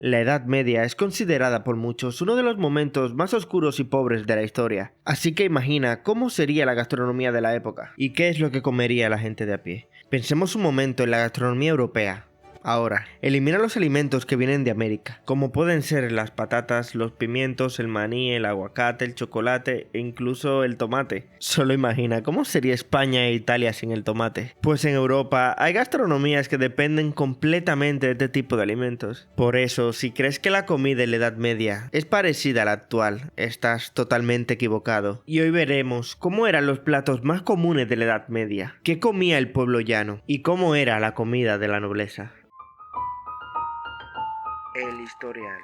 La Edad Media es considerada por muchos uno de los momentos más oscuros y pobres de la historia. Así que imagina cómo sería la gastronomía de la época y qué es lo que comería la gente de a pie. Pensemos un momento en la gastronomía europea. Ahora, elimina los alimentos que vienen de América, como pueden ser las patatas, los pimientos, el maní, el aguacate, el chocolate e incluso el tomate. Solo imagina cómo sería España e Italia sin el tomate. Pues en Europa hay gastronomías que dependen completamente de este tipo de alimentos. Por eso, si crees que la comida en la Edad Media es parecida a la actual, estás totalmente equivocado. Y hoy veremos cómo eran los platos más comunes de la Edad Media, qué comía el pueblo llano y cómo era la comida de la nobleza. El historial.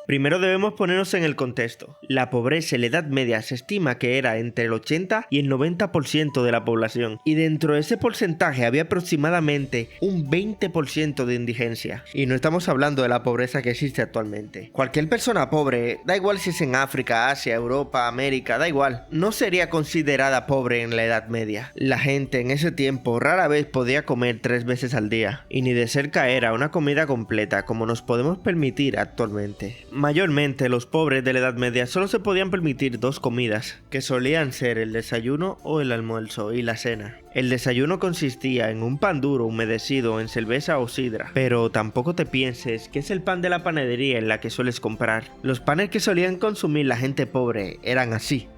Primero debemos ponernos en el contexto. La pobreza en la Edad Media se estima que era entre el 80 y el 90% de la población, y dentro de ese porcentaje había aproximadamente un 20% de indigencia. Y no estamos hablando de la pobreza que existe actualmente. Cualquier persona pobre, da igual si es en África, Asia, Europa, América, da igual, no sería considerada pobre en la Edad Media. La gente en ese tiempo rara vez podía comer 3 veces al día, y ni de cerca era una comida completa como nos podemos permitir actualmente. Mayormente los pobres de la Edad Media solo se podían permitir 2 comidas, que solían ser el desayuno o el almuerzo y la cena. El desayuno consistía en un pan duro humedecido en cerveza o sidra, pero tampoco te pienses que es el pan de la panadería en la que sueles comprar. Los panes que solían consumir la gente pobre eran así: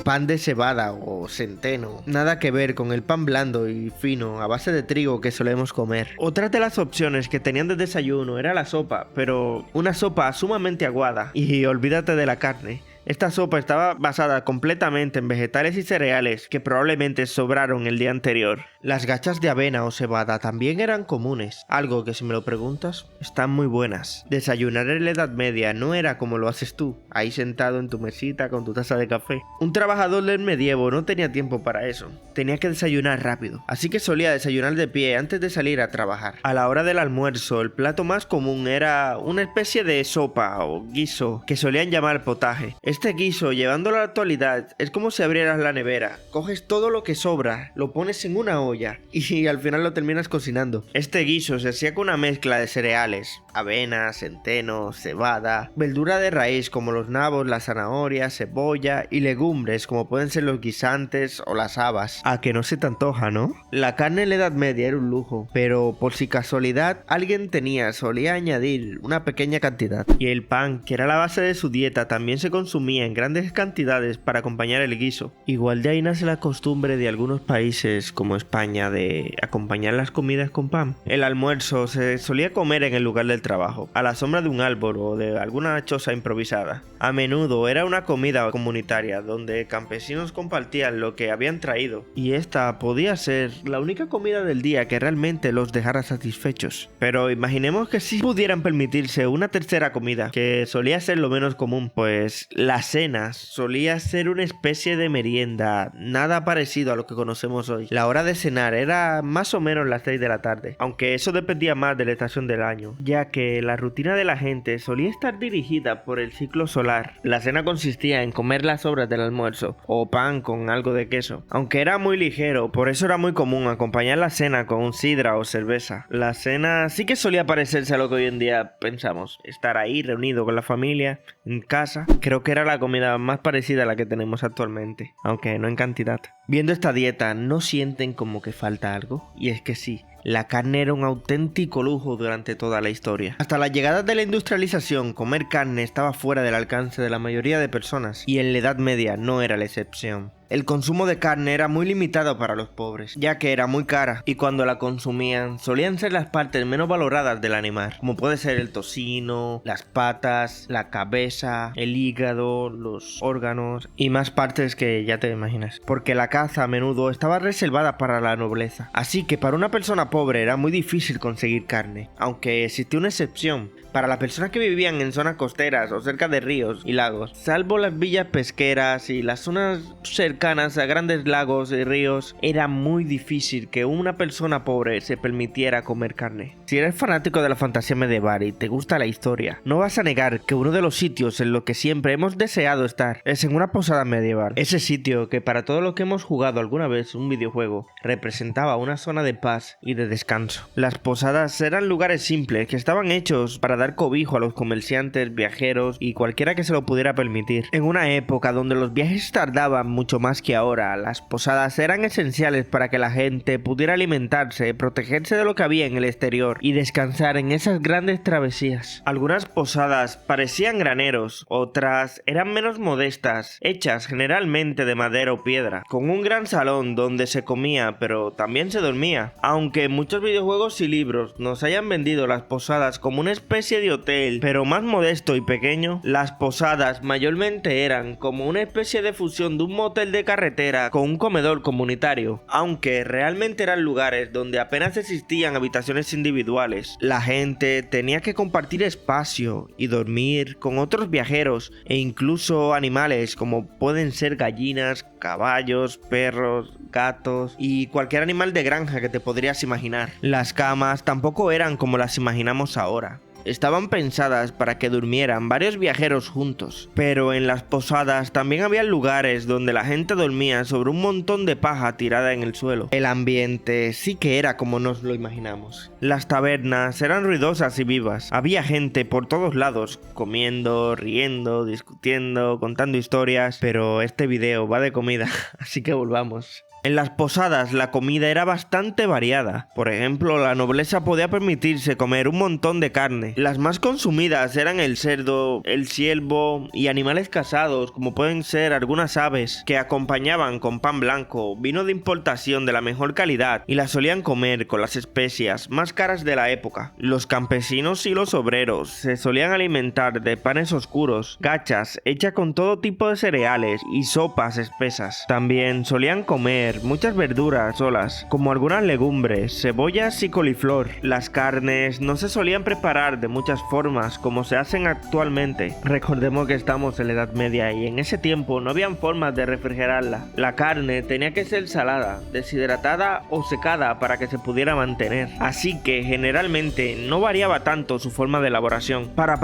pan de cebada o centeno, nada que ver con el pan blando y fino a base de trigo que solemos comer. Otra de las opciones que tenían de desayuno era la sopa, pero una sopa sumamente aguada, y olvídate de la carne. Esta sopa estaba basada completamente en vegetales y cereales que probablemente sobraron el día anterior. Las gachas de avena o cebada también eran comunes, algo que si me lo preguntas, están muy buenas. Desayunar en la Edad Media no era como lo haces tú, ahí sentado en tu mesita con tu taza de café. Un trabajador del medievo no tenía tiempo para eso, tenía que desayunar rápido, así que solía desayunar de pie antes de salir a trabajar. A la hora del almuerzo, el plato más común era una especie de sopa o guiso que solían llamar potaje. Este guiso, llevándolo a la actualidad, es como si abrieras la nevera, coges todo lo que sobra, lo pones en una olla y al final lo terminas cocinando. Este guiso se hacía con una mezcla de cereales, avena, centeno, cebada, verdura de raíz como los nabos, la zanahoria, cebolla y legumbres como pueden ser los guisantes o las habas. A que no se te antoja, ¿no? La carne en la Edad Media era un lujo, pero por si casualidad alguien solía añadir una pequeña cantidad. Y el pan, que era la base de su dieta, también se consumía en grandes cantidades para acompañar el guiso. Igual de ahí nace la costumbre de algunos países como España de acompañar las comidas con pan. El almuerzo se solía comer en el lugar del trabajo, a la sombra de un árbol o de alguna choza improvisada. A menudo era una comida comunitaria donde campesinos compartían lo que habían traído, y esta podía ser la única comida del día que realmente los dejara satisfechos. Pero imaginemos que sí pudieran permitirse una tercera comida, que solía ser lo menos común, pues la cena solía ser una especie de merienda, nada parecido a lo que conocemos hoy. La hora de cenar era más o menos las 6 de la tarde, aunque eso dependía más de la estación del año, ya que la rutina de la gente solía estar dirigida por el ciclo solar. La cena consistía en comer las sobras del almuerzo, o pan con algo de queso, aunque era muy ligero, por eso era muy común acompañar la cena con un sidra o cerveza. La cena sí que solía parecerse a lo que hoy en día pensamos, estar ahí reunido con la familia, en casa. Creo que era la comida más parecida a la que tenemos actualmente, aunque no en cantidad. Viendo esta dieta, ¿no sienten como que falta algo? Y es que sí, la carne era un auténtico lujo durante toda la historia. Hasta la llegada de la industrialización, comer carne estaba fuera del alcance de la mayoría de personas, y en la Edad Media no era la excepción. El consumo de carne era muy limitado para los pobres, ya que era muy cara, y cuando la consumían solían ser las partes menos valoradas del animal, como puede ser el tocino, las patas, la cabeza, el hígado, los órganos y más partes que ya te imaginas, porque la caza a menudo estaba reservada para la nobleza, así que para una persona pobre era muy difícil conseguir carne, aunque existía una excepción. para las personas que vivían en zonas costeras o cerca de ríos y lagos. Salvo las villas pesqueras y las zonas cercanas a grandes lagos y ríos, era muy difícil que una persona pobre se permitiera comer carne. Si eres fanático de la fantasía medieval y te gusta la historia, no vas a negar que uno de los sitios en los que siempre hemos deseado estar es en una posada medieval. Ese sitio que para todos los que hemos jugado alguna vez un videojuego representaba una zona de paz y de descanso. Las posadas eran lugares simples que estaban hechos para dar cobijo a los comerciantes, viajeros y cualquiera que se lo pudiera permitir. En una época donde los viajes tardaban mucho más que ahora, las posadas eran esenciales para que la gente pudiera alimentarse, protegerse de lo que había en el exterior y descansar en esas grandes travesías. Algunas posadas parecían graneros, otras eran menos modestas, hechas generalmente de madera o piedra, con un gran salón donde se comía pero también se dormía. Aunque muchos videojuegos y libros nos hayan vendido las posadas como una especie de hotel pero más modesto y pequeño, las posadas mayormente eran como una especie de fusión de un motel de carretera con un comedor comunitario, aunque realmente eran lugares donde apenas existían habitaciones individuales. La gente tenía que compartir espacio y dormir con otros viajeros e incluso animales como pueden ser gallinas, caballos, perros, gatos y cualquier animal de granja que te podrías imaginar. Las camas tampoco eran como las imaginamos ahora. Estaban pensadas para que durmieran varios viajeros juntos, pero en las posadas también había lugares donde la gente dormía sobre un montón de paja tirada en el suelo. El ambiente sí que era como nos lo imaginamos. Las tabernas eran ruidosas y vivas. Había gente por todos lados, comiendo, riendo, discutiendo, contando historias, pero este video va de comida, así que volvamos. En las posadas la comida era bastante variada. Por ejemplo, la nobleza podía permitirse comer un montón de carne. Las más consumidas eran el cerdo, el ciervo y animales cazados, como pueden ser algunas aves, que acompañaban con pan blanco, vino de importación de la mejor calidad y las solían comer con las especias más caras de la época. Los campesinos y los obreros se solían alimentar de panes oscuros, gachas hechas con todo tipo de cereales y sopas espesas. También solían comer muchas verduras solas, como algunas legumbres, cebollas y coliflor. Las carnes no se solían preparar de muchas formas como se hacen actualmente. Recordemos que estamos en la Edad Media y en ese tiempo no habían formas de refrigerarla. La carne tenía que ser salada, deshidratada o secada para que se pudiera mantener. Así que generalmente no variaba tanto su forma de elaboración. Para.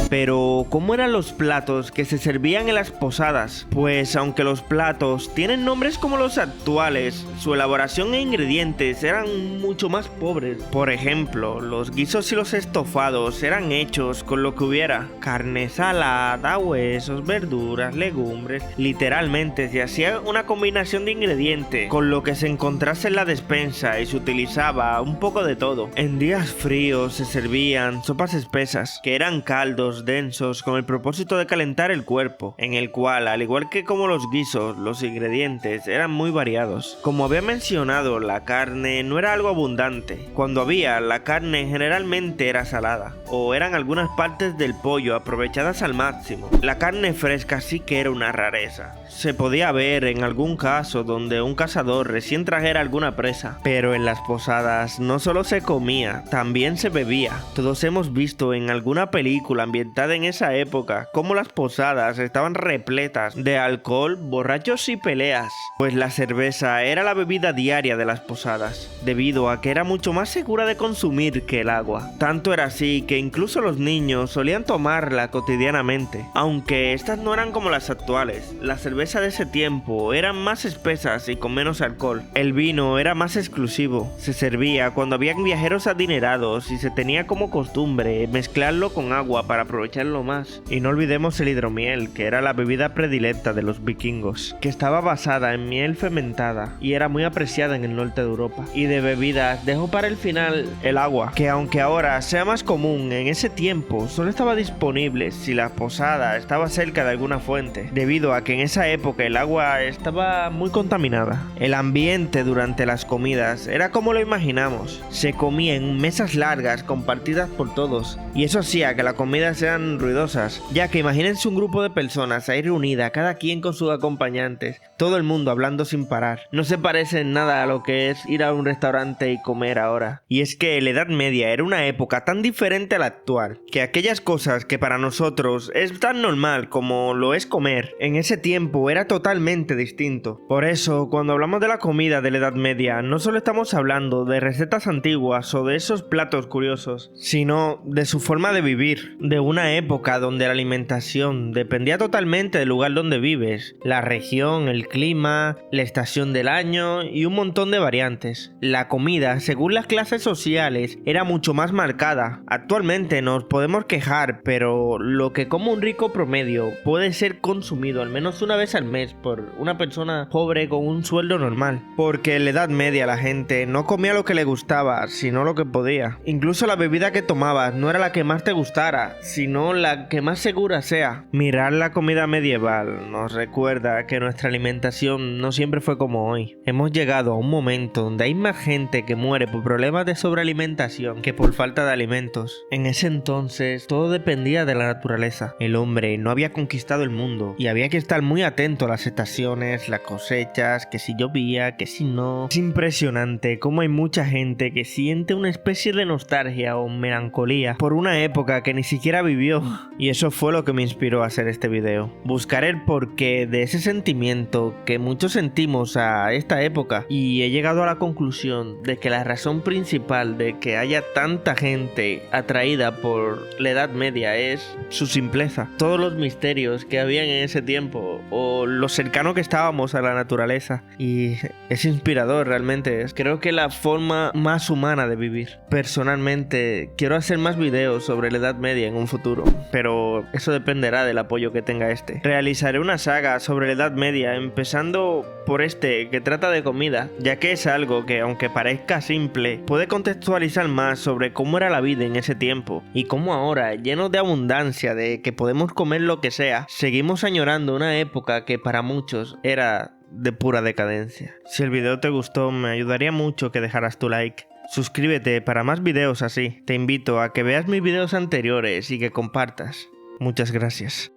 Pero, ¿cómo eran los platos que se servían en las posadas? Pues aunque los platos tienen nombres como los actuales, su elaboración e ingredientes eran mucho más pobres. Por ejemplo, los guisos y los estofados eran hechos con lo que hubiera: carne salada, huesos, verduras, legumbres. Literalmente se hacía una combinación de ingredientes con lo que se encontrase en la despensa y se utilizaba un poco de todo. En días fríos se servían sopas espesas, que eran caldos densos con el propósito de calentar el cuerpo, en el cual, al igual que como los guisos, los ingredientes eran muy variados. Como había mencionado, la carne no era algo abundante. Cuando había, la carne generalmente era salada, o eran algunas partes del pollo aprovechadas al máximo. La carne fresca sí que era una rareza. Se podía ver en algún caso donde un cazador recién trajera alguna presa, pero en las posadas no solo se comía, también se bebía. Todos hemos visto en alguna película ambientada en esa época cómo las posadas estaban repletas de alcohol, borrachos y peleas, pues la cerveza era la bebida diaria de las posadas, debido a que era mucho más segura de consumir que el agua. Tanto era así que incluso los niños solían tomarla cotidianamente, aunque estas no eran como las actuales. La cerveza de ese tiempo eran más espesas y con menos alcohol. El vino era más exclusivo, se servía cuando habían viajeros adinerados y se tenía como costumbre mezclarlo con agua para aprovecharlo más. Y no olvidemos el hidromiel, que era la bebida predilecta de los vikingos, que estaba basada en miel fermentada y era muy apreciada en el norte de Europa. Y de bebidas dejo para el final el agua, que aunque ahora sea más común, en ese tiempo solo estaba disponible si la posada estaba cerca de alguna fuente, debido a que en esa época el agua estaba muy contaminada. El ambiente durante las comidas era como lo imaginamos, se comía en mesas largas compartidas por todos, y eso hacía que la comida sea eran ruidosas, ya que imagínense un grupo de personas ahí reunidas, cada quien con sus acompañantes, todo el mundo hablando sin parar. No se parece en nada a lo que es ir a un restaurante y comer ahora. Y es que la Edad Media era una época tan diferente a la actual, que aquellas cosas que para nosotros es tan normal como lo es comer, en ese tiempo era totalmente distinto. Por eso, cuando hablamos de la comida de la Edad Media, no solo estamos hablando de recetas antiguas o de esos platos curiosos, sino de su forma de vivir, de una época donde la alimentación dependía totalmente del lugar donde vives, la región, el clima, la estación del año y un montón de variantes. La comida, según las clases sociales, era mucho más marcada. Actualmente nos podemos quejar, pero lo que come un rico promedio puede ser consumido al menos una vez al mes por una persona pobre con un sueldo normal. Porque en la Edad Media la gente no comía lo que le gustaba, sino lo que podía. Incluso la bebida que tomabas no era la que más te gustara, sino la que más segura sea. Mirar la comida medieval nos recuerda que nuestra alimentación no siempre fue como hoy. Hemos llegado a un momento donde hay más gente que muere por problemas de sobrealimentación que por falta de alimentos. En ese entonces todo dependía de la naturaleza. El hombre no había conquistado el mundo y había que estar muy atento a las estaciones, las cosechas, que si llovía, que si no. Es impresionante cómo hay mucha gente que siente una especie de nostalgia o melancolía por una época que ni siquiera vivió. Y eso fue lo que me inspiró a hacer este video. Buscar el porqué de ese sentimiento que muchos sentimos a esta época, y he llegado a la conclusión de que la razón principal de que haya tanta gente atraída por la Edad Media es su simpleza. Todos los misterios que habían en ese tiempo o lo cercano que estábamos a la naturaleza, y es inspirador realmente. Creo que la forma más humana de vivir. Personalmente quiero hacer más videos sobre la Edad Media en un futuro, pero eso dependerá del apoyo que tenga este. Realizaré una saga sobre la Edad Media, empezando por este que trata de comida, ya que es algo que, aunque parezca simple, puede contextualizar más sobre cómo era la vida en ese tiempo y cómo ahora, llenos de abundancia, de que podemos comer lo que sea, seguimos añorando una época que para muchos era de pura decadencia. Si el video te gustó, me ayudaría mucho que dejaras tu like. Suscríbete para más videos así. Te invito a que veas mis videos anteriores y que compartas. Muchas gracias.